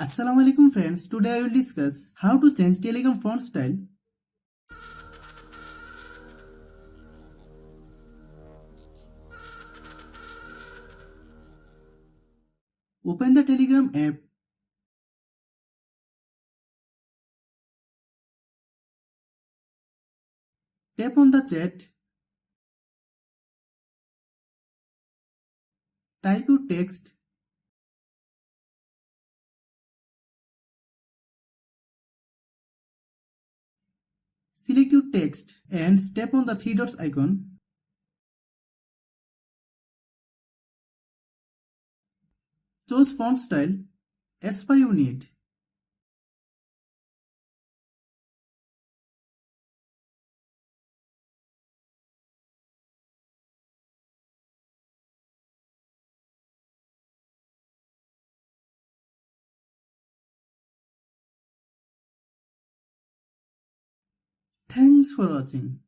Assalamu alaikum friends, today I will discuss how to change Telegram font style. Open the Telegram app. Tap on the chat. Type your text. Select your text and tap on the three dots icon. Choose font style as per your need. Thanks for watching.